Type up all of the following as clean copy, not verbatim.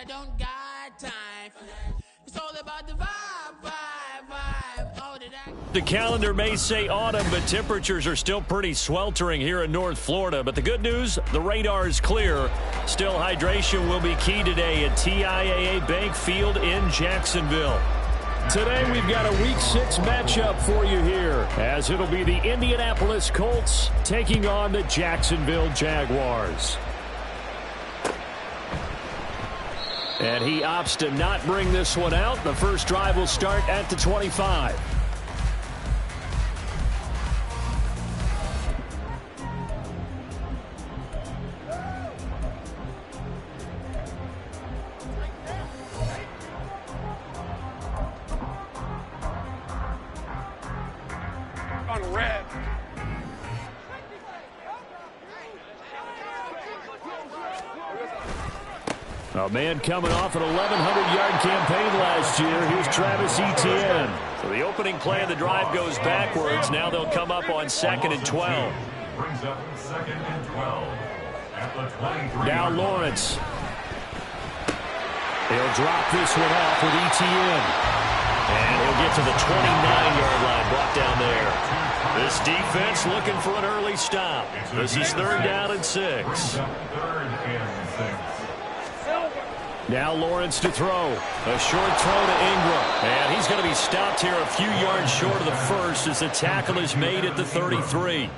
I don't got time for that. It's all about the vibe. Oh, the calendar may say autumn, but temperatures are still pretty sweltering here in North Florida. But the good news, the radar is clear. Still, hydration will be key today at TIAA Bank Field in Jacksonville. Today we've got a Week 6 matchup for you here, as it'll be the Indianapolis Colts taking on the Jacksonville Jaguars. And he opts to not bring this one out. The first drive will start at the 25. On red. A man coming off an 1,100-yard campaign last year. Here's Travis Etienne. So the opening play of the drive goes backwards. Now they'll come up on 2nd and 12. Brings up 2nd and 12 at the 23. Now Lawrence. He'll drop this one off with Etienne. And he'll get to the 29-yard line, brought down there. This defense looking for an early stop. This is 3rd down and 6. 3rd and 6. Now Lawrence to throw. A short throw to Ingram. And he's going to be stopped here a few yards short of the first as the tackle is made at the 33.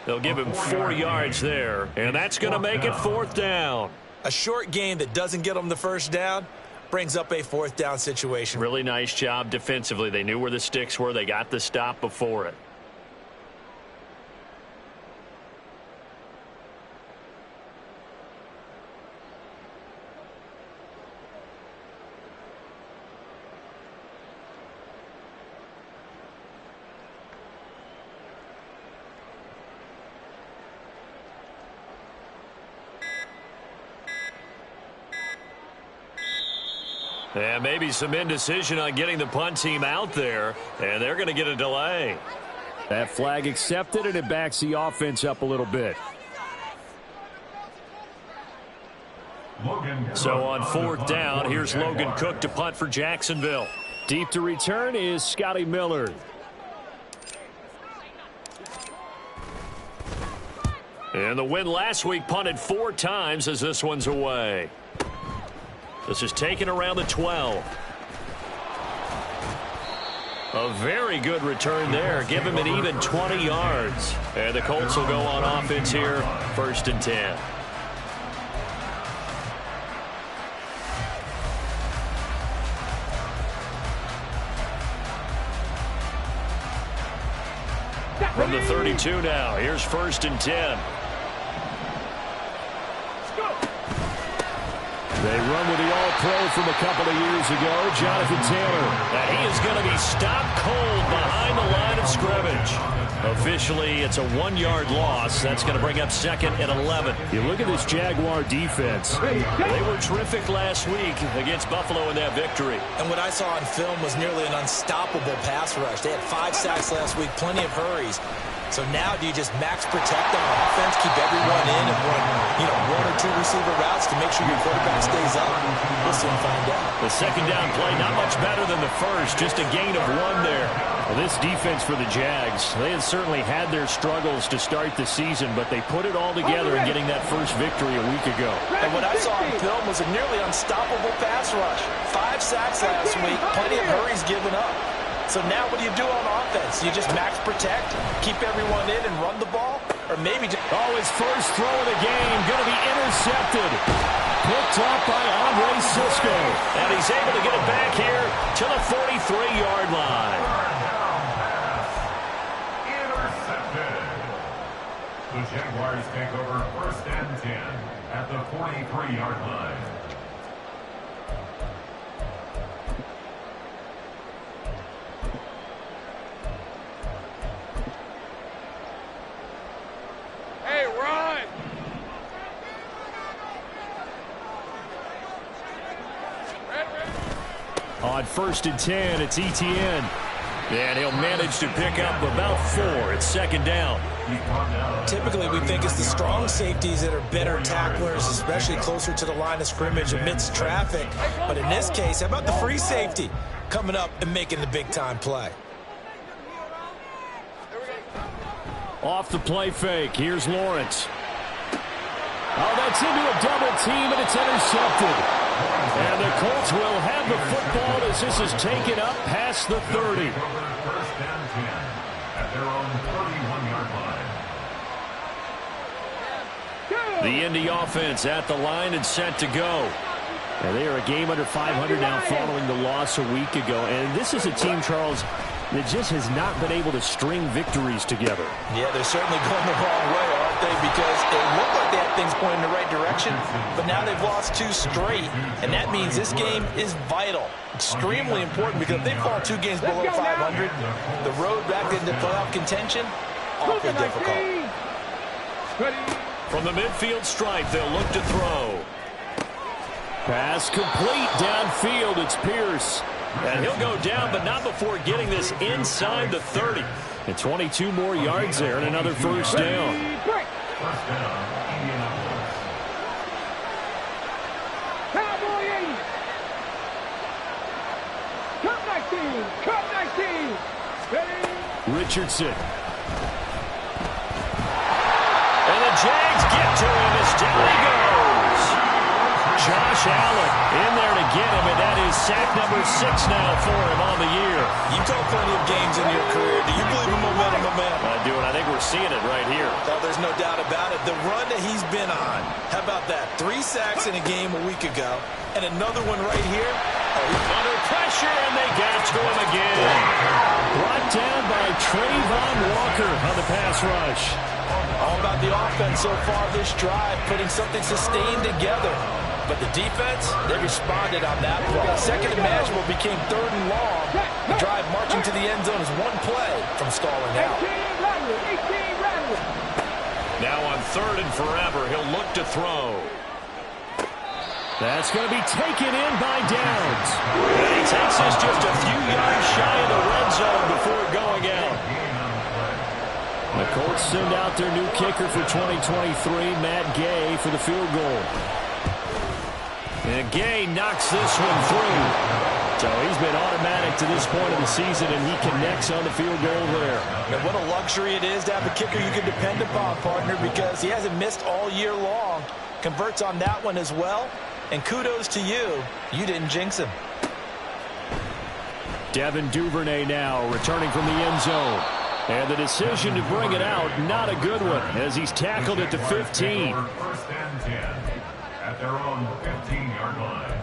They'll give him 4 yards there. And that's going to make it 4th down. A short gain that doesn't get them the first down brings up a 4th down situation. Really nice job defensively. They knew where the sticks were. They got the stop before it. And maybe some indecision on getting the punt team out there, and they're going to get a delay. That flag accepted, and it backs the offense up a little bit. So on 4th down, here's Logan Cook to punt for Jacksonville. Deep to return is Scotty Miller. And the win last week punted 4 times as this one's away. This is taken around the 12. A very good return there. Give him an even 20 yards. And the Colts will go on offense here, 1st and 10. From the 32 now, here's 1st and 10. They run with the All-Pro from a couple of years ago, Jonathan Taylor. And he is going to be stopped cold behind the line of scrimmage. Officially, it's a 1-yard loss. That's going to bring up 2nd and 11. You look at this Jaguar defense. They were terrific last week against Buffalo in that victory. And what I saw on film was nearly an unstoppable pass rush. They had 5 sacks last week, plenty of hurries. So now do you just max protect on offense, keep everyone in, and run 1 or 2 receiver routes to make sure your quarterback stays up? We'll soon find out. The 2nd down play, not much better than the first, just a gain of 1 there. Well, this defense for the Jags, they had certainly had their struggles to start the season, but they put it all together in getting that first victory a week ago. And what I saw on film was a nearly unstoppable pass rush. 5 sacks last week, plenty of hurries given up. So now what do you do on offense? You just max protect, keep everyone in and run the ball? Or maybe just... Oh, his first throw of the game going to be intercepted. Picked up by Andre Cisco. And he's able to get it back here to the 43-yard line. Intercepted. The Jaguars take over 1st and 10 at the 43-yard line. Hey, run! On 1st and 10, it's Etienne. And he'll manage to pick up about 4. It's second down. Typically, we think it's the strong safeties that are better tacklers, especially closer to the line of scrimmage amidst traffic. But in this case, how about the free safety coming up and making the big-time play? Off the play fake, here's Lawrence. Oh, that's into a double team, and it's intercepted. And the Colts will have the football as this is taken up past the 30. First and 10 at their own 31-yard line. The Indy offense at the line and set to go. And they are a game under 500 now following the loss a week ago. And this is a team, Charles, that just has not been able to string victories together. Yeah, they're certainly going the wrong way, aren't they? Because it looked like they had things pointing in the right direction, but now they've lost 2 straight, and that means this game is vital, extremely important, because if they fall 2 games below 500, the road back into playoff contention, awfully difficult. From the midfield stripe, they'll look to throw. Pass complete downfield. It's Pierce. And he'll go down, but not before getting this inside the 30. And 22 more yards there and another first down. First down, Indianapolis. Cowboy 80. Cut 19. Cut 19. Ready? Richardson. And the Jags get to him as down he goes. Josh Allen in there to get him, and that is sack number 6 now for him on the year. You've told plenty of games in your career. Do you believe in momentum, my man? I do, and I think we're seeing it right here. Oh, there's no doubt about it. The run that he's been on, how about that? 3 sacks in a game a week ago, and another one right here. Oh, he's under pressure, and they got to him again. Brought down by Trayvon Walker on the pass rush. All about the offense so far this drive, putting something sustained together. But the defense, they responded on that play. Second and manageable became 3rd and long. The drive marching to the end zone is 1 play from stalling out. Now on 3rd and forever, he'll look to throw. That's going to be taken in by Downs. And he takes this just a few yards shy of the red zone before going out. The Colts send out their new kicker for 2023, Matt Gay, for the field goal. And Gay knocks this one through. So he's been automatic to this point of the season, and he connects on the field goal there. And what a luxury it is to have a kicker you can depend upon, partner, because he hasn't missed all year long. Converts on that one as well. And kudos to you. You didn't jinx him. Devin Duvernay now returning from the end zone. And the decision to bring it out, not a good one, as he's tackled at the 15. First and 10 at their own 15-yard line.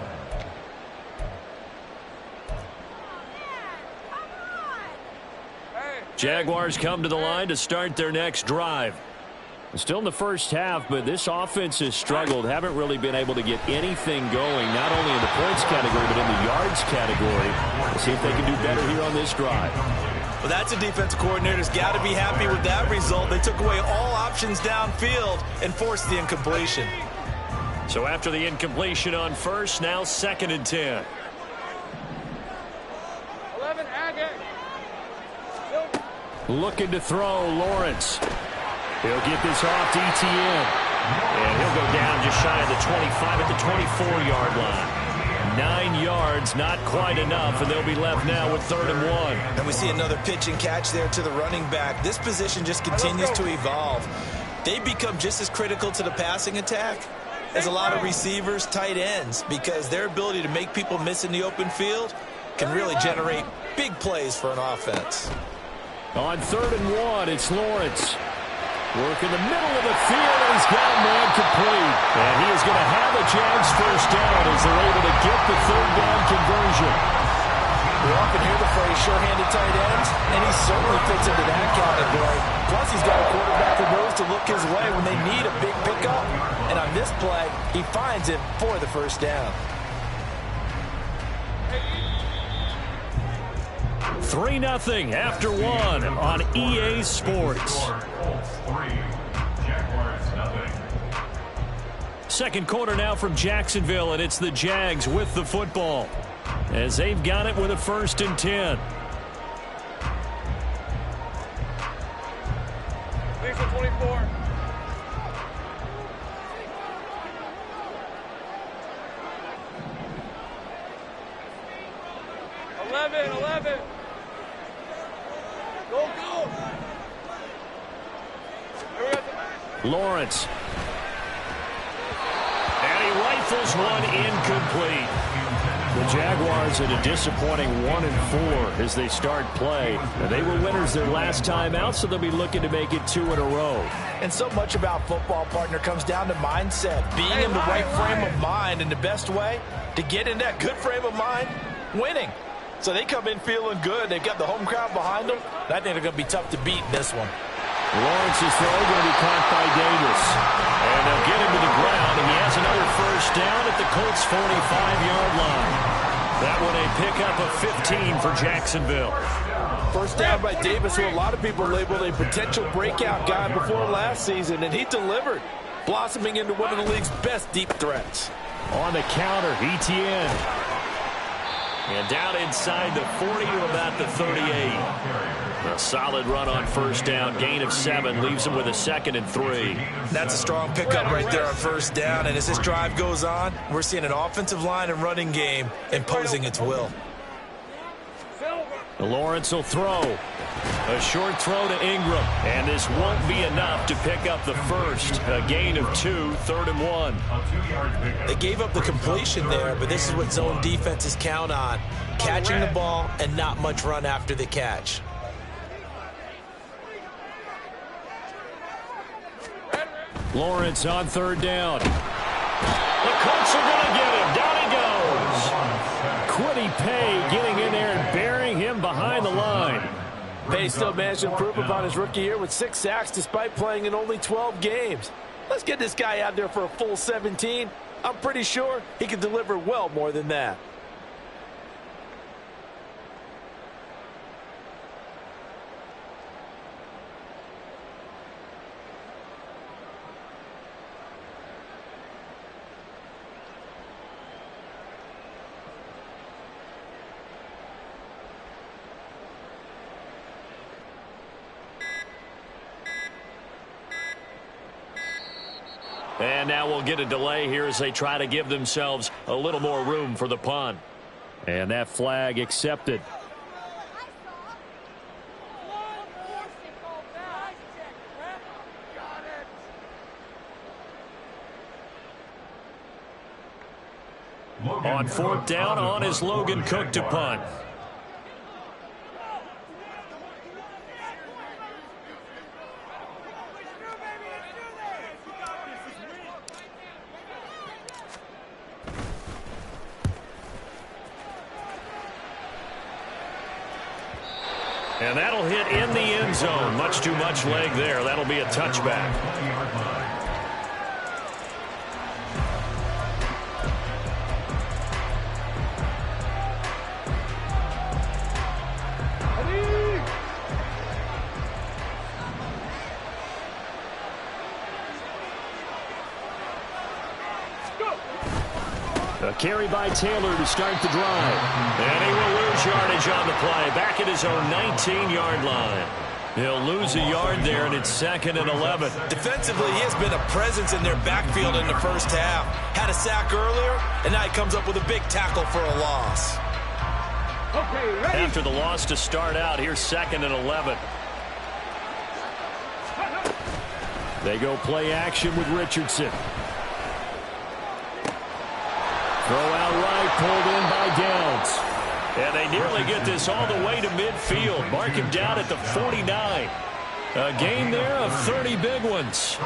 Jaguars come to the line to start their next drive. Still in the first half, but this offense has struggled. Haven't really been able to get anything going, not only in the points category, but in the yards category. We'll see if they can do better here on this drive. Well, that's a defensive coordinator's got to be happy with that result. They took away all options downfield and forced the incompletion. So after the incompletion on first, now 2nd and 10. 11, Agate. Looking to throw, Lawrence. He'll get this off to Etienne. And he'll go down just shy of the 25 at the 24-yard line. 9 yards, not quite enough, and they'll be left now with 3rd and 1. And we see another pitch and catch there to the running back. This position just continues to evolve. They become just as critical to the passing attack as a lot of receivers, tight ends, because their ability to make people miss in the open field can really generate big plays for an offense. On 3rd and 1, it's Lawrence. Work in the middle of the field, and he's got a man complete. And he is going to have a Jags first down as they're able to get the 3rd down conversion. We often hear the phrase sure-handed tight ends, and he certainly fits into that category. Plus, he's got a quarterback who knows to look his way when they need a big pickup. And on this play, he finds it for the first down. 3-0 after 1 on EA Sports. Second quarter now from Jacksonville, and it's the Jags with the football as they've got it with a 1st and 10. 24. 11. Go. Lawrence. And he rifles one incomplete. The Jaguars at a disappointing 1-4 as they start play. And they were winners their last time out, so they'll be looking to make it 2 in a row. And so much about football, partner, comes down to mindset. Being in the right frame of mind, and the best way to get in that good frame of mind, winning. So they come in feeling good. They've got the home crowd behind them. I think they're going to be tough to beat in this one. Lawrence's throw going to be caught by Davis. And they'll get him to the ground, and he has another first down at the Colts' 45-yard line. That one a pickup of 15 for Jacksonville. First down by Davis, who a lot of people labeled a potential breakout guy before last season, and he delivered, blossoming into one of the league's best deep threats. On the counter, Etienne. And down inside the 40 to about the 38. A solid run on first down. Gain of 7 leaves him with a 2nd and 3. That's a strong pickup right there on first down. And as this drive goes on, we're seeing an offensive line and running game imposing its will. Lawrence will throw. A short throw to Ingram. And this won't be enough to pick up the first. A gain of 2, 3rd and 1. They gave up the completion there, but this is what zone defenses count on. Catching the ball and not much run after the catch. Lawrence on 3rd down. The Colts are going to get him. Down he goes. Kwity Paye getting in there and burying him behind the line. Paye still managed to improve upon his rookie year with 6 sacks despite playing in only 12 games. Let's get this guy out there for a full 17. I'm pretty sure he can deliver well more than that. And now we'll get a delay here as they try to give themselves a little more room for the punt. And that flag accepted. On 4th down, on is Logan Cook to punt. And that'll hit in the end zone. Much too much leg there. That'll be a touchback. A carry by Taylor to start the drive. And he will lose yardage on the play. Back at his own 19-yard line. He'll lose a yard there, and it's 2nd and 11. Defensively, he has been a presence in their backfield in the first half. Had a sack earlier, and now he comes up with a big tackle for a loss. Okay, ready. After the loss to start out, here's 2nd and 11. They go play action with Richardson. Throw out right, pulled in by Downs. And they nearly get this all the way to midfield. Mark him down at the 49. A gain there of 30 big ones.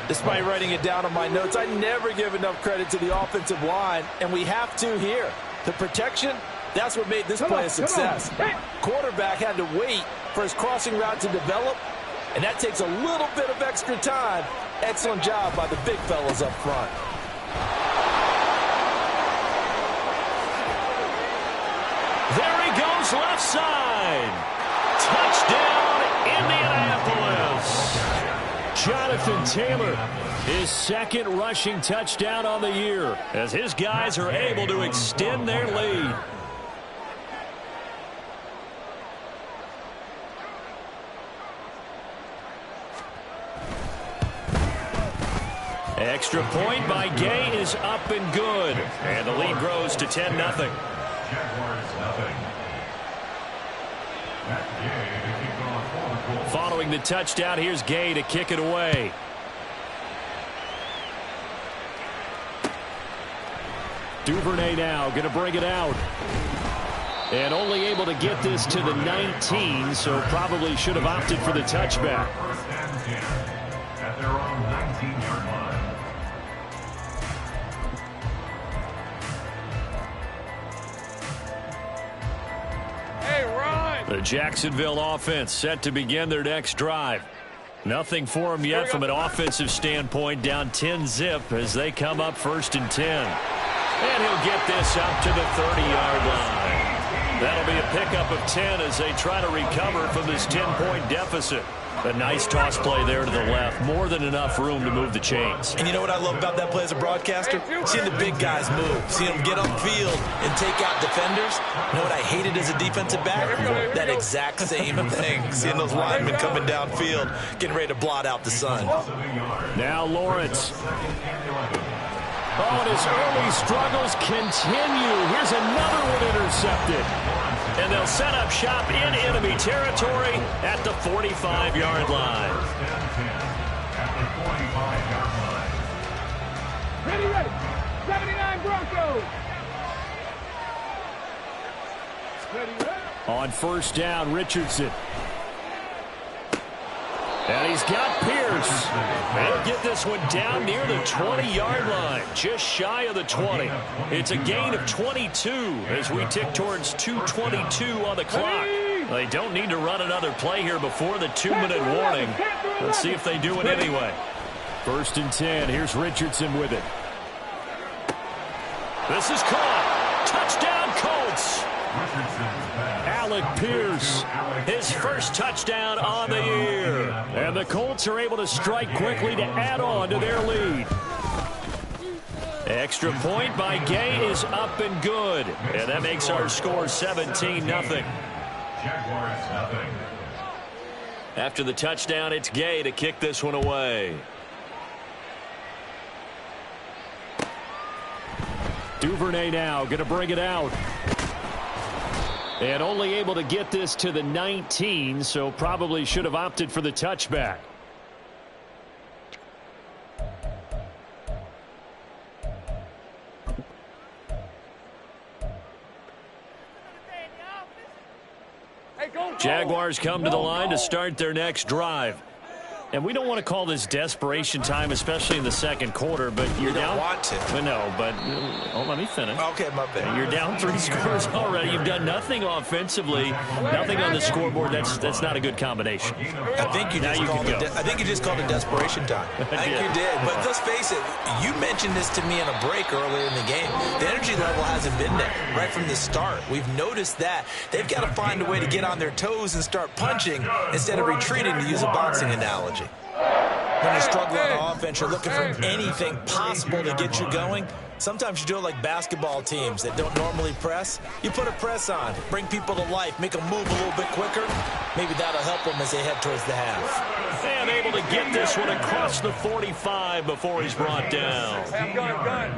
Despite writing it down on my notes, I never give enough credit to the offensive line, and we have to here. The protection, that's what made this play a success. Quarterback had to wait for his crossing route to develop, and that takes a little bit of extra time. Excellent job by the big fellas up front. There he goes left side. Touchdown, Indianapolis. Jonathan Taylor, his 2nd rushing touchdown on the year as his guys are able to extend their lead. Extra point by Gay is up and good. And the lead grows to 10-0. Jaguars nothing. That's Gay to kick off for the Colts. Following the touchdown, here's Gay to kick it away. Duvernay now going to bring it out. And only able to get this to the 19, so probably should have opted for the touchback. First and 10 at their own 19-yard line. Hey, Ron! The Jacksonville offense set to begin their next drive. Nothing for them yet from an offensive standpoint, down 10-zip as they come up 1st and 10. And he'll get this up to the 30-yard line. That'll be a pickup of 10 as they try to recover from this 10-point deficit. A nice toss play there to the left. More than enough room to move the chains. And you know what I love about that play as a broadcaster? Seeing the big guys move. Seeing them get on field and take out defenders. You know what I hated as a defensive back? That exact same thing. Seeing those linemen coming downfield, getting ready to blot out the sun. Now Lawrence. Oh, and his early struggles continue. Here's another one intercepted. And they'll set up shop in enemy territory at the 45-yard line. Ready, ready. 79 Broncos. Ready, ready. On 1st down, Richardson. And he's got Pierce. They'll get this one down near the 20-yard line, just shy of the 20. It's a gain of 22 as we tick towards 2:22 on the clock. They don't need to run another play here before the 2-minute warning. Let's see if they do it anyway. 1st and 10. Here's Richardson with it. This is caught. Touchdown, Colts. Alec Pierce, his first touchdown on the year. And the Colts are able to strike quickly to add on to their lead. Extra point by Gay is up and good. And that makes our score 17-0. Jaguars nothing. After the touchdown, it's Gay to kick this one away. Duvernay now going to bring it out. And only able to get this to the 19, so probably should have opted for the touchback. Jaguars come to the line to start their next drive. And we don't want to call this desperation time, especially in the second quarter, but you're down. Want to. But no, but let me finish. Okay, my bad. You're down 3 scores already. You've done nothing offensively, nothing on the scoreboard. That's not a good combination. I think you just called it desperation time. I think you did. But let's face it, you mentioned this to me in a break earlier in the game. The energy level hasn't been there right from the start. We've noticed that. They've got to find a way to get on their toes and start punching instead of retreating, to use a boxing analogy. When you struggle on offense, you're looking for anything possible to get you going. Sometimes you do it like basketball teams that don't normally press. You put a press on, bring people to life, make them move a little bit quicker. Maybe that'll help them as they head towards the half. And able to get this one across the 45 before he's brought down. Gun.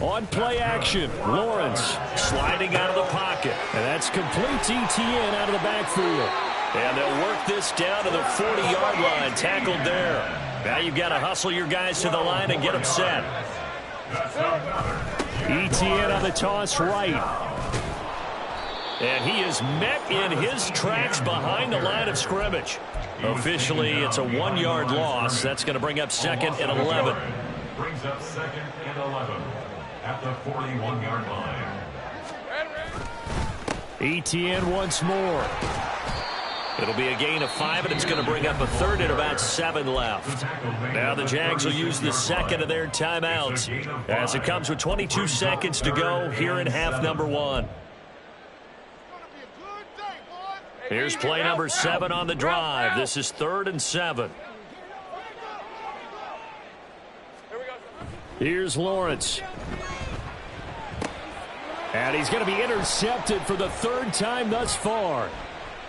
On play action, Lawrence sliding out of the pocket. And that's complete ETN out of the backfield. And they'll work this down to the 40-yard line, tackled there. Now you've got to hustle your guys to the line and get them set. ETN on the toss right. And he is met in his tracks behind the line of scrimmage. Officially, it's a 1-yard loss. That's going to bring up 2nd and 11. Brings up 2nd and 11 at the 41-yard line. ETN once more. It'll be a gain of 5, and it's going to bring up a 3rd and about 7 left. Now the Jags will use the 2nd of their timeouts as it comes with 22 seconds to go here in half number 1. Here's play number 7 on the drive. This is 3rd and 7. Here's Lawrence. And he's going to be intercepted for the 3rd time thus far.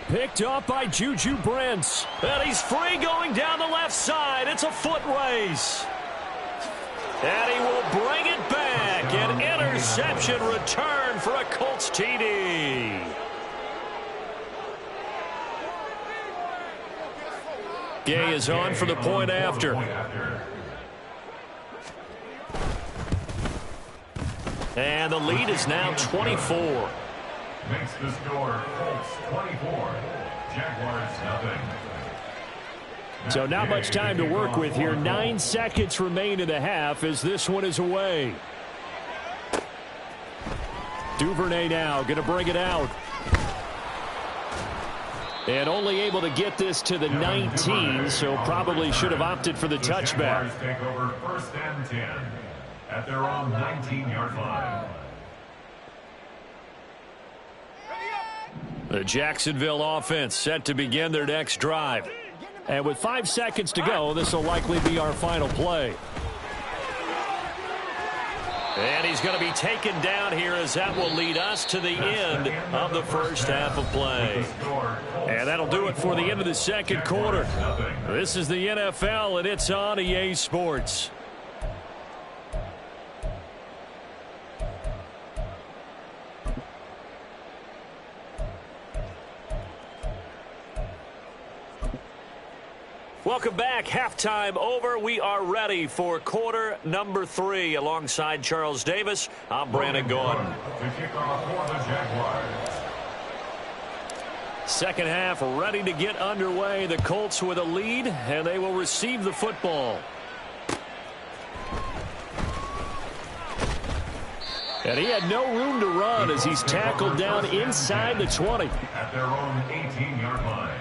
Picked off by Juju Brents. And he's free going down the left side. It's a foot race. And he will bring it back. An interception return for a Colts TD. Gay is on for the point after. And the lead is now 24. Makes the score Colts 24, Jaguars nothing. So not much time to work with here. 9 seconds remain in the half as this one is away. Duvernay now going to bring it out. And only able to get this to the 19, so probably should have opted for the touchback. Jaguars take over 1st and 10 at their own 19-yard line. The Jacksonville offense set to begin their next drive. And with 5 seconds to go, this will likely be our final play. And he's going to be taken down here as that will lead us to the end of the first half of play. And that'll do it for the end of the second quarter. This is the NFL, and it's on EA Sports. Welcome back. Halftime over. We are ready for quarter number 3. Alongside Charles Davis, I'm Brandon Gordon. To kick off for the Jaguars. Second half ready to get underway. The Colts with a lead, and they will receive the football. And he had no room to run as he's tackled down inside the 20. At their own 18-yard line.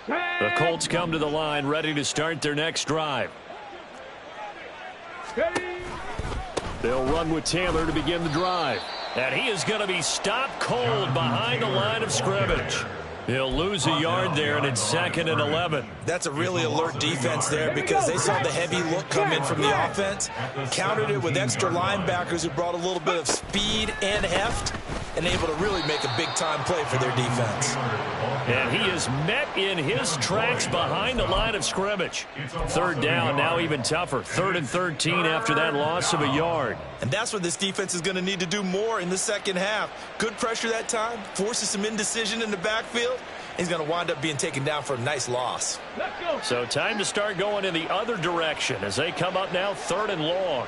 The Colts come to the line ready to start their next drive. They'll run with Taylor to begin the drive. And he is going to be stopped cold behind the line of scrimmage. He'll lose a yard there, and it's 2nd and 11. That's a really alert defense there because they saw the heavy look come in from the offense, countered it with extra linebackers who brought a little bit of speed and heft, and able to really make a big-time play for their defense. And he is met in his tracks behind the line of scrimmage. 3rd down, now even tougher. 3rd and 13 after that loss of a yard. And that's what this defense is going to need to do more in the second half. Good pressure that time, forces some indecision in the backfield. He's going to wind up being taken down for a nice loss. So time to start going in the other direction as they come up now 3rd and long.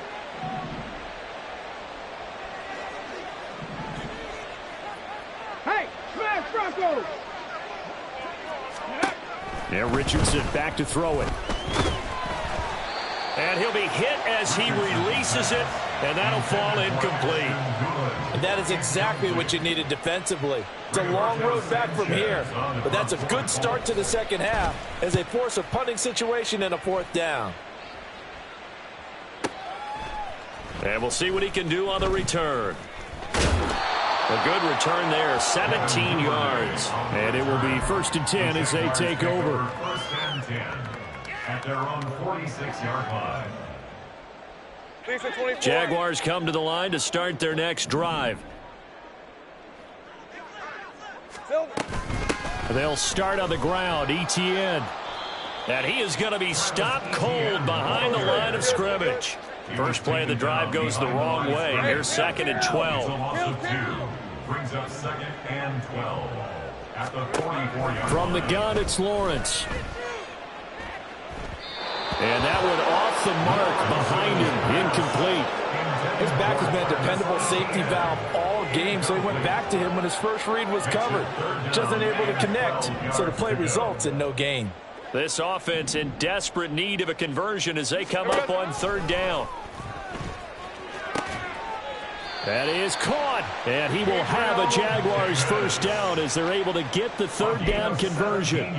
Hey, smash Broncos! Yeah, Richardson back to throw it. And he'll be hit as he releases it, and that'll fall incomplete. And that is exactly what you needed defensively. It's a long road back from here, but that's a good start to the second half as they force a punting situation and a 4th down. And we'll see what he can do on the return. A good return there, 17 yards. And it will be 1st and 10 as they take over. 1st and 10 at their own 46-yard line. Jaguars come to the line to start their next drive. They'll start on the ground, Etienne. And he is going to be stopped cold behind the line of scrimmage. First play of the drive goes the wrong way. Here's 2nd and 12. Brings up 2nd and 12 at the 44-yard From the gun, it's Lawrence. And that one off the mark behind him, incomplete. His back has been a dependable safety valve all game, so he went back to him when his first read was covered. Just unable to connect, so the play results in no gain. This offense in desperate need of a conversion as they come up on 3rd down. That is caught, and he will have a Jaguars 1st down as they're able to get the 3rd down conversion.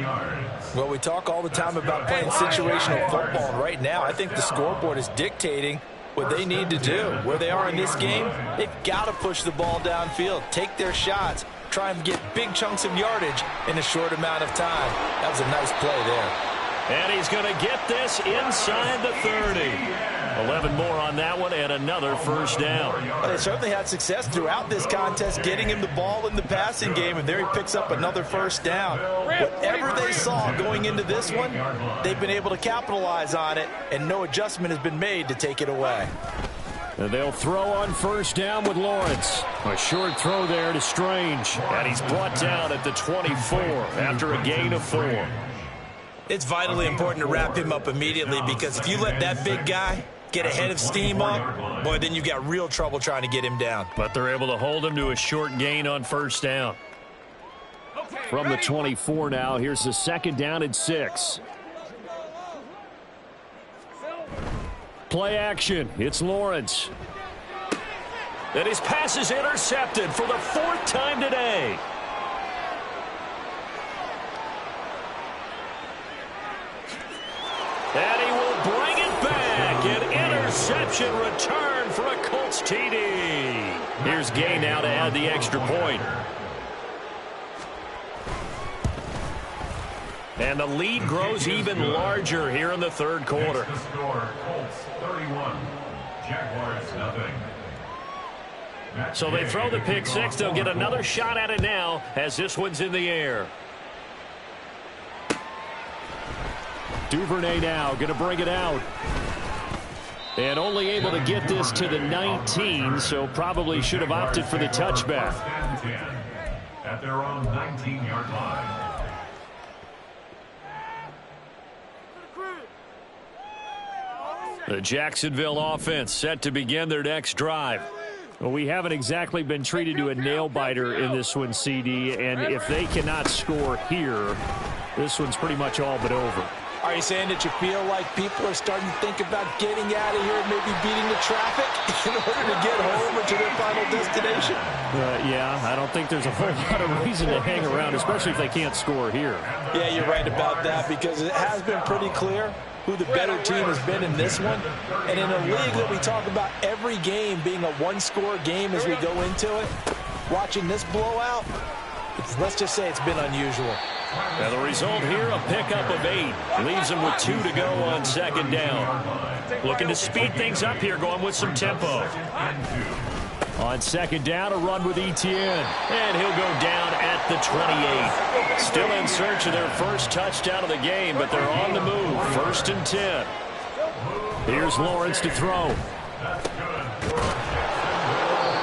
Well, we talk all the time about playing situational football, and right now I think the scoreboard is dictating what they need to do. Where they are in this game, they've got to push the ball downfield, take their shots, try and get big chunks of yardage in a short amount of time. That was a nice play there. And he's going to get this inside the 30. 11 more on that one and another first down. Well, they certainly had success throughout this contest getting him the ball in the passing game, and there he picks up another first down. Whatever they saw going into this one, they've been able to capitalize on it, and no adjustment has been made to take it away. And they'll throw on first down with Lawrence. A short throw there to Strange. And he's brought down at the 24 after a gain of 4. It's vitally important to wrap him up immediately, because if you let that big guy get ahead of steam up, boy, then you've got real trouble trying to get him down. But they're able to hold him to a short gain on first down. From the 24 now, here's the second down and 6. Play action. It's Lawrence. And his pass is intercepted for the 4th time today. And he will bring it back. An interception return for a Colts TD. Here's Gay now to add the extra point. And the lead grows even larger here in the third quarter. The score, Colts 31, Jaguars nothing. So they throw the pick six. They'll get another shot at it now as this one's in the air. Duvernay now going to bring it out. And only able to get this to the 19, so probably should have opted for the touchback. At their own 19-yard line. The Jacksonville offense set to begin their next drive. Well, we haven't exactly been treated to a nail-biter in this one, CD, and if they cannot score here, this one's pretty much all but over. Are you saying that you feel like people are starting to think about getting out of here and maybe beating the traffic in order to get home or to their final destination? Yeah, I don't think there's a whole lot of reason to hang around, especially if they can't score here. Yeah, you're right about that, because it has been pretty clear who the better team has been in this one. And in a league that we talk about every game being a one-score game as we go into it, watching this blowout, let's just say it's been unusual. Now the result here, a pickup of 8. Leaves them with 2 to go on second down. Looking to speed things up here, going with some tempo. On second down, a run with Etienne. And he'll go down at the 28. Still in search of their first touchdown of the game, but they're on the move. 1st and 10. Here's Lawrence to throw.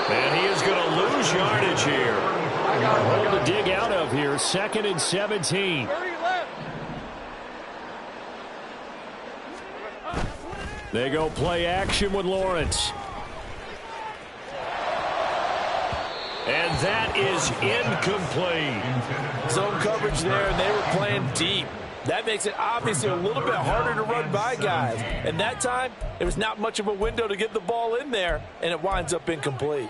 And he is going to lose yardage here. Hole to dig out of here. 2nd and 17. They go play action with Lawrence. And that is incomplete. Zone coverage there, and they were playing deep. That makes it obviously a little bit harder to run by guys. And that time, there was not much of a window to get the ball in there, and it winds up incomplete.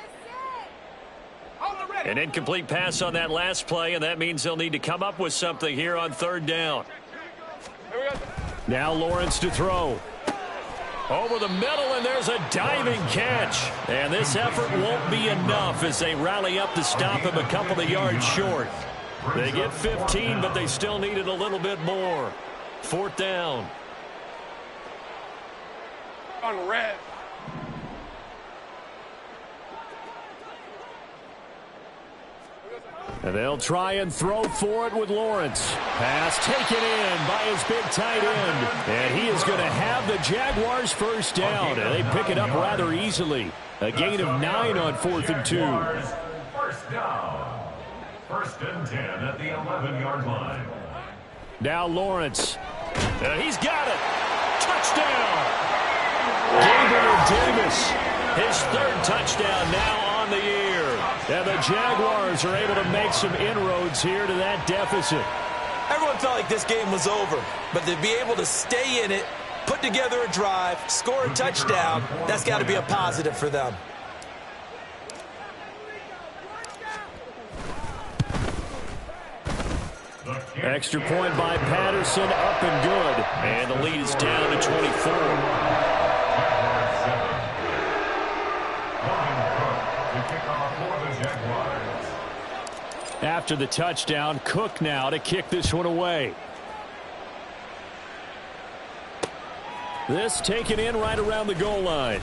An incomplete pass on that last play, and that means they'll need to come up with something here on 3rd down. Now Lawrence to throw. Over the middle, and there's a diving catch. And this effort won't be enough as they rally up to stop him a couple of yards short. They get 15, but they still needed a little bit more. 4th down. On red. And they'll try and throw for it with Lawrence. Pass taken in by his big tight end. And he is going to have the Jaguars first down. And they pick it up rather easily. A gain of 9 on 4th and 2. First down. 1st and 10 at the 11-yard line. Now Lawrence. And he's got it. Touchdown. Gabriel Davis. His 3rd touchdown now on the year. And the Jaguars are able to make some inroads here to that deficit. Everyone felt like this game was over, but to be able to stay in it, put together a drive, score a touchdown, that's got to be a positive for them. Extra point by Patterson, up and good. And the lead is down to 24. After the touchdown, Cook now to kick this one away. This taken in right around the goal line.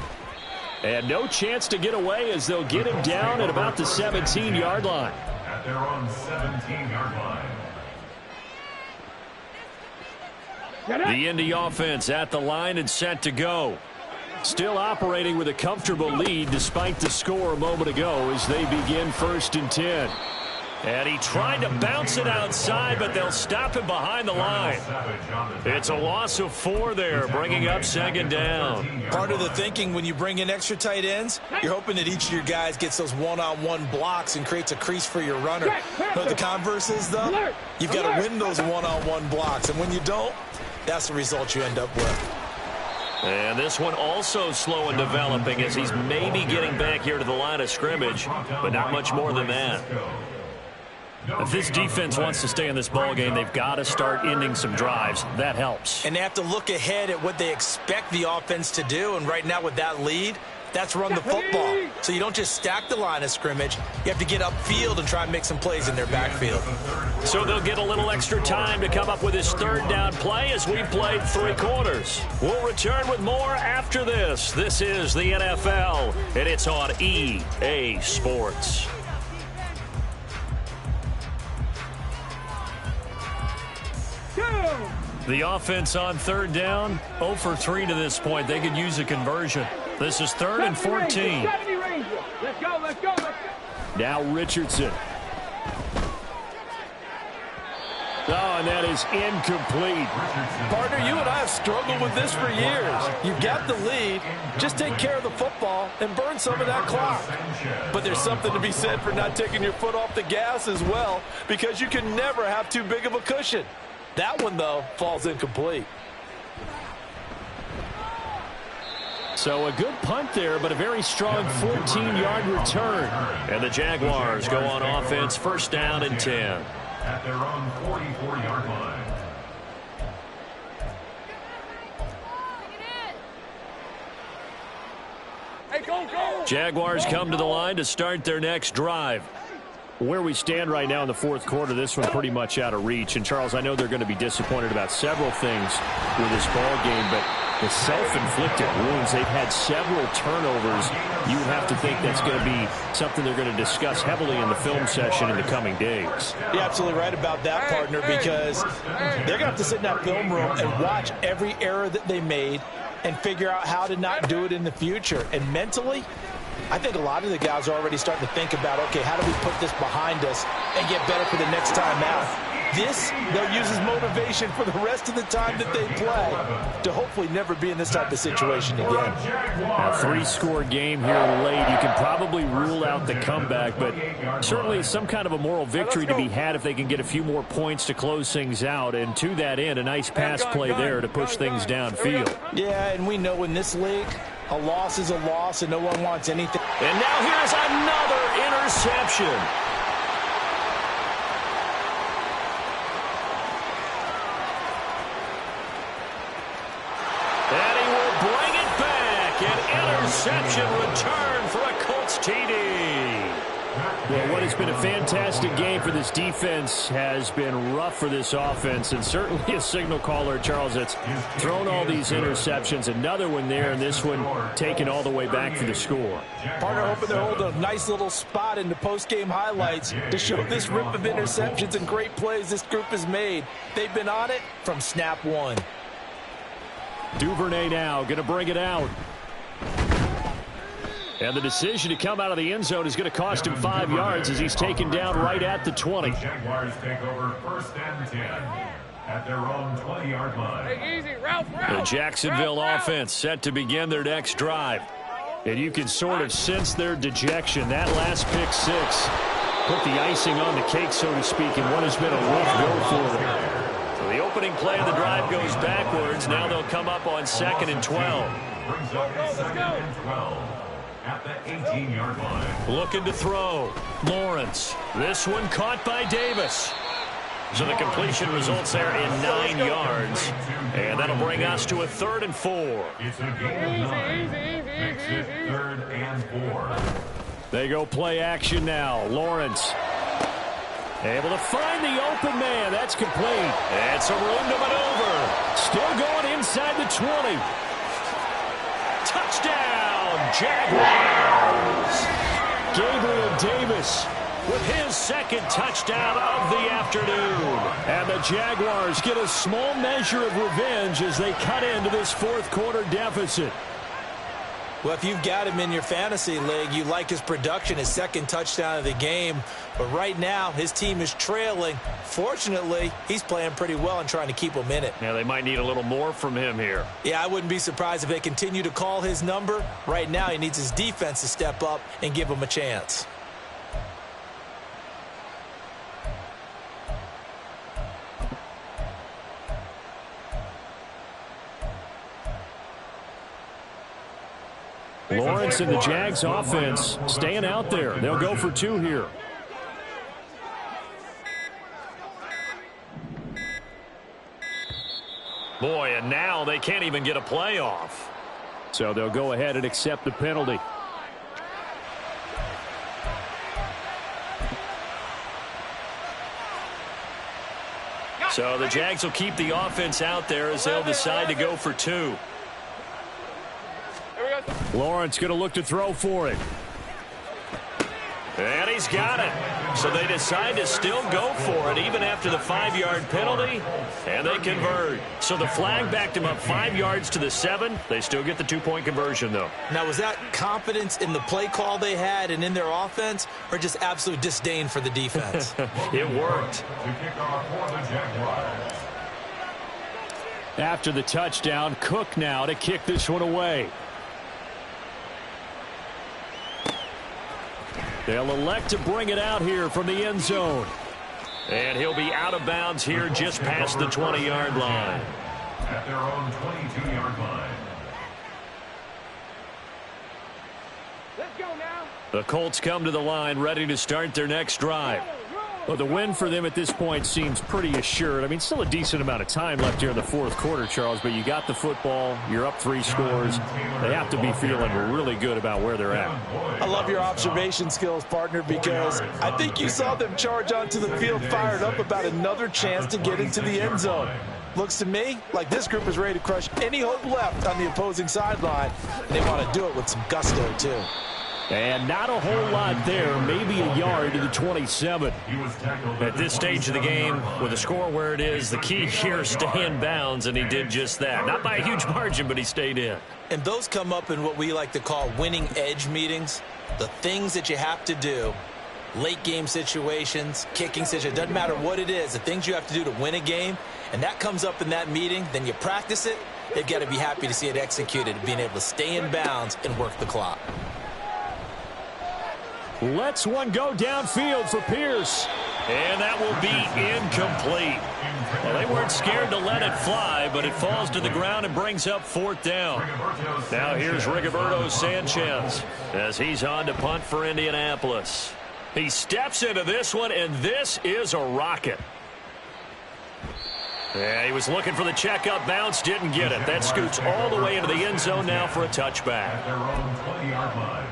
And no chance to get away as they'll get him down at about the 17-yard line. At their own 17-yard line. The Indy offense at the line and set to go. Still operating with a comfortable lead despite the score a moment ago as they begin 1st and 10. And he tried to bounce it outside, but they'll stop him behind the line. It's a loss of 4 there, bringing up 2nd down. Part of the thinking when you bring in extra tight ends, you're hoping that each of your guys gets those one-on-one blocks and creates a crease for your runner. But the converse is, though, you've got to win those one-on-one blocks. And when you don't, that's the result you end up with. And this one also slow in developing as he's maybe getting back here to the line of scrimmage, but not much more than that. If this defense wants to stay in this ballgame, they've got to start ending some drives. That helps. And they have to look ahead at what they expect the offense to do. And right now with that lead, that's run the football. So you don't just stack the line of scrimmage. You have to get upfield and try and make some plays in their backfield. So they'll get a little extra time to come up with his 3rd down play as we've played 3 quarters. We'll return with more after this. This is the NFL, and it's on EA Sports. The offense on 3rd down, 0 for 3 to this point. They could use a conversion. This is 3rd and 14. Let's go, let's go, let's go. Now Richardson. Oh, and that is incomplete. Partner, you and I have struggled with this for years. You've got the lead. Just take care of the football and burn some of that clock. But there's something to be said for not taking your foot off the gas as well, because you can never have too big of a cushion. That one, though, falls incomplete. So a good punt there, but a very strong 14-yard return. And the Jaguars go on offense, 1st down and 10. At their own 44-yard line. Hey, go, go. Jaguars come to the line to start their next drive. Where we stand right now in the 4th quarter, this one pretty much out of reach. And, Charles, I know they're going to be disappointed about several things with this ball game, but the self-inflicted wounds, they've had several turnovers. You would have to think that's going to be something they're going to discuss heavily in the film session in the coming days. You're absolutely right about that, partner, because they're going to have to sit in that film room and watch every error that they made and figure out how to not do it in the future. And mentally, I think a lot of the guys are already starting to think about, okay, how do we put this behind us and get better for the next time out? This, they'll use as motivation for the rest of the time that they play to hopefully never be in this type of situation again. A 3-score game here late. You can probably rule out the comeback, but certainly some kind of a moral victory to be had if they can get a few more points to close things out. And to that end, a nice pass play there to push things downfield. Yeah, and we know in this league, a loss is a loss, and no one wants anything. And now here's another interception. And he will bring it back. An interception return for a Colts TD. Well, what has been a fantastic game for this defense has been rough for this offense, and certainly a signal caller, Charles, that's thrown all these interceptions. Another one there, and this one taken all the way back for the score. Partner hoping they're holding a nice little spot in the post-game highlights to show this rip of interceptions and great plays this group has made. They've been on it from snap one. Duvernay now going to bring it out. And the decision to come out of the end zone is going to cost him 5 yards as he's taken down right at the 20. The Jaguars take over 1st and 10 at their own 20-yard line. Hey, easy, Ralph. The Jacksonville offense set to begin their next drive. And you can sort of sense their dejection. That last pick 6 put the icing on the cake, so to speak, in what has been a rough go for them. So the opening play of the drive goes backwards. Now they'll come up on 2nd and 12. Brings up 2nd and 12 at the 18-yard line. Looking to throw. Lawrence. This one caught by Davis. So the completion results there in 9 yards. And that'll bring us to a 3rd and 4. It's a gain of 9. Makes it 3rd and 4. They go play action now. Lawrence. Able to find the open man. That's complete. It's a room to maneuver. Still going inside the 20. Touchdown, Jaguars. Gabriel Davis with his second touchdown of the afternoon. And the Jaguars get a small measure of revenge as they cut into this fourth quarter deficit. Well, if you've got him in your fantasy league, you like his production, his second touchdown of the game. But right now, his team is trailing. Fortunately, he's playing pretty well and trying to keep them in it. Yeah, they might need a little more from him here. Yeah, I wouldn't be surprised if they continue to call his number. Right now, he needs his defense to step up and give him a chance. Lawrence and the Jags offense staying out there. They'll go for two here. Boy, and now they can't even get a play off. So they'll go ahead and accept the penalty. So the Jags will keep the offense out there as they'll decide to go for two. Lawrence going to look to throw for it. And he's got it. So they decide to still go for it even after the 5-yard penalty. And they convert. So the flag backed him up 5 yards to the 7. They still get the 2-point conversion, though. Now, was that confidence in the play call they had and in their offense, or just absolute disdain for the defense? It worked. To kick off for the Jaguars. After the touchdown, Cook now to kick this one away. They'll elect to bring it out here from the end zone. And he'll be out of bounds here just past the 20-yard line. At their own 22-yard line. Let's go now. The Colts come to the line ready to start their next drive. Well, the win for them at this point seems pretty assured. I mean, still a decent amount of time left here in the fourth quarter, Charles, but you got the football, you're up 3 scores. They have to be feeling really good about where they're at. I love your observation skills, partner, because I think you saw them charge onto the field fired up about another chance to get into the end zone. Looks to me like this group is ready to crush any hope left on the opposing sideline, and they want to do it with some gusto, too. And not a whole lot there, maybe a yard to the 27. At this stage of the game, with the score where it is, the key here is stay in bounds, and he did just that. Not by a huge margin, but he stayed in. And those come up in what we like to call winning edge meetings. The things that you have to do, late game situations, kicking situations, doesn't matter what it is, the things you have to do to win a game, and that comes up in that meeting, then you practice it, they've got to be happy to see it executed, being able to stay in bounds and work the clock. Lets one go downfield for Pierce. And that will be incomplete. Well, they weren't scared to let it fly, but it falls to the ground and brings up 4th down. Now here's Rigoberto Sanchez as he's on to punt for Indianapolis. He steps into this one, and this is a rocket. Yeah, he was looking for the checkup bounce, didn't get it. That scoots all the way into the end zone now for a touchback. At their own 20-yard line.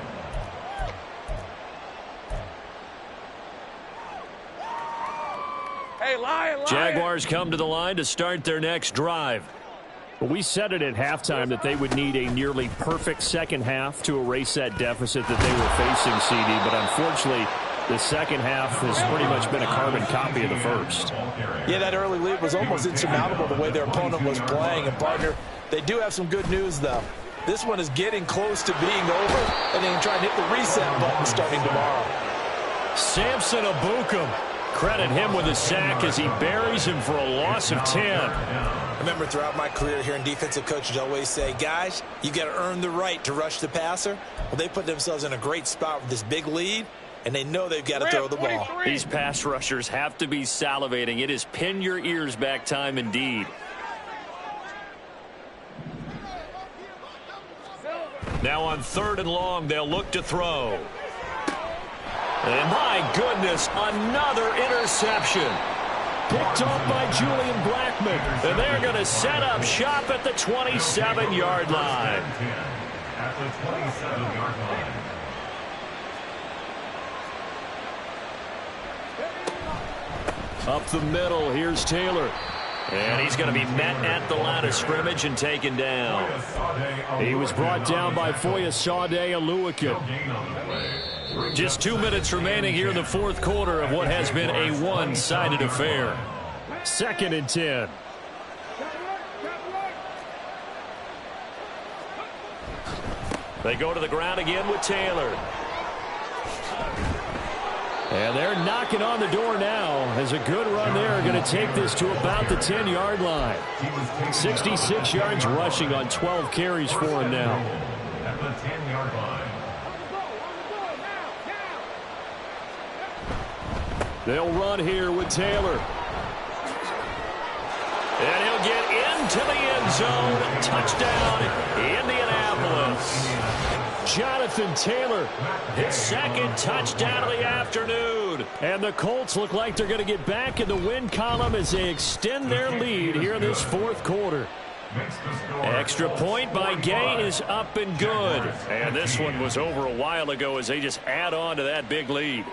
Hey, lion. Jaguars come to the line to start their next drive. Well, we said it at halftime that they would need a nearly perfect second half to erase that deficit that they were facing, CD, but unfortunately, the second half has pretty much been a carbon copy of the first. Yeah, that early lead was almost insurmountable the way their opponent was playing. And, partner, they do have some good news, though. This one is getting close to being over, and they can try and hit the reset button starting tomorrow. Samson Abukum. Credit him with a sack as he buries him for a loss of 10. I remember throughout my career hearing defensive coaches always say, guys, you got to earn the right to rush the passer. Well, they put themselves in a great spot with this big lead, and they know they've got to throw the ball. These pass rushers have to be salivating. It is pin your ears back time indeed. Now on 3rd and long, they'll look to throw. And my goodness, another interception. Picked off by Julian Blackman. And they're going to set up shop at the 27-yard line. At the 27-yard line. Up the middle, here's Taylor. And he's going to be met at the line of scrimmage and taken down. He was brought down by Foyesade Oluwakin. Just 2 minutes remaining here in the fourth quarter of what has been a one-sided affair. 2nd and 10. They go to the ground again with Taylor. And they're knocking on the door now as a good run there going to take this to about the 10-yard line. 66 yards rushing on 12 carries for him now. At the 10-yard line. They'll run here with Taylor. And he'll get into the end zone. Touchdown, Indianapolis. Jonathan Taylor, his 2nd touchdown of the afternoon. And the Colts look like they're going to get back in the win column as they extend their lead here in this fourth quarter. Extra point by Gay is up and good. And this one was over a while ago as they just add on to that big lead.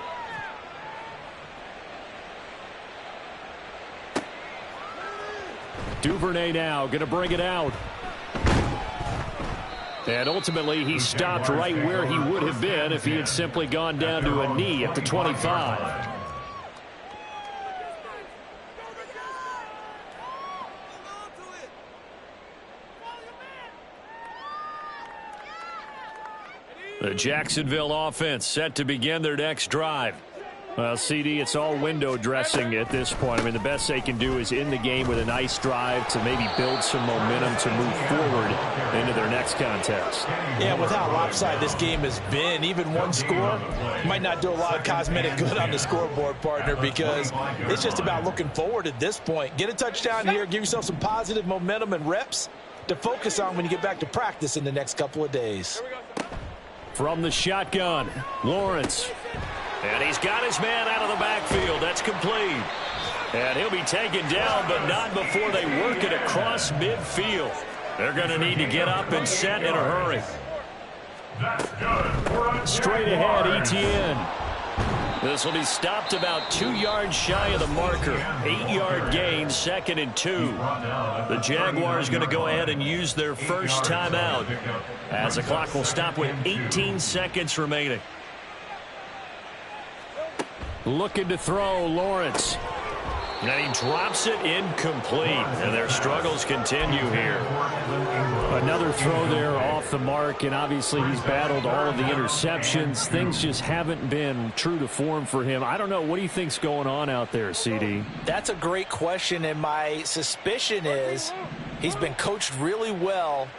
Duvernay now going to bring it out. And ultimately, he stopped right where he would have been if he had simply gone down to a knee at the 25. The Jacksonville offense set to begin their next drive. Well, CD, it's all window dressing at this point. I mean, the best they can do is end the game with a nice drive to maybe build some momentum to move forward into their next contest. Yeah, with how lopsided this game has been, even one score might not do a lot of cosmetic good on the scoreboard, partner, because it's just about looking forward at this point. Get a touchdown here, give yourself some positive momentum and reps to focus on when you get back to practice in the next couple of days. From the shotgun, Lawrence. And he's got his man out of the backfield. That's complete. And he'll be taken down, but not before they work it across midfield. They're going to need to get up and set in a hurry. Straight ahead, Etienne. This will be stopped about 2 yards shy of the marker. 8-yard gain, 2nd and 2. The Jaguars going to go ahead and use their first timeout as the clock will stop with 18 seconds remaining. Looking to throw, Lawrence. And he drops it incomplete. And their struggles continue here. Another throw there off the mark, and obviously he's battled all of the interceptions. Things just haven't been true to form for him. I don't know. What do you think's going on out there, CD? That's a great question, and my suspicion is he's been coached really well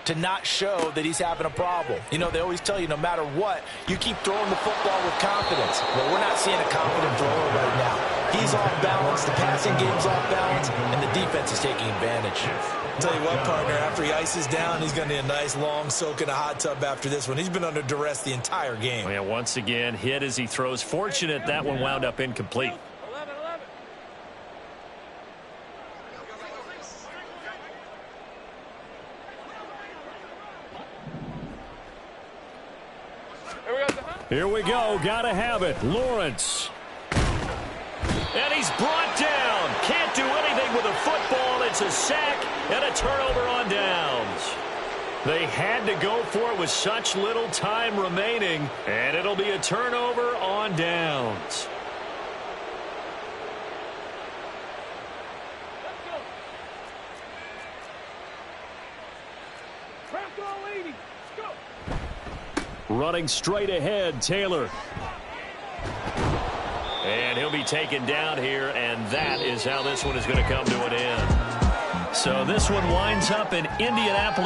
to not show that he's having a problem. You know, they always tell you no matter what, you keep throwing the football with confidence. Well, we're not seeing a confident thrower right now. He's off balance, the passing game's off balance, and the defense is taking advantage. I'll tell you what, partner, after he ices down, he's going to need a nice long soak in a hot tub after this one. He's been under duress the entire game. Yeah, once again, hit as he throws. Fortunate that one wound up incomplete. Here we go. Gotta have it. Lawrence. And he's brought down. Can't do anything with a football. It's a sack and a turnover on downs. They had to go for it with such little time remaining, and it'll be a turnover on downs. Running straight ahead, Taylor. And he'll be taken down here, and that is how this one is going to come to an end. So this one winds up in Indianapolis.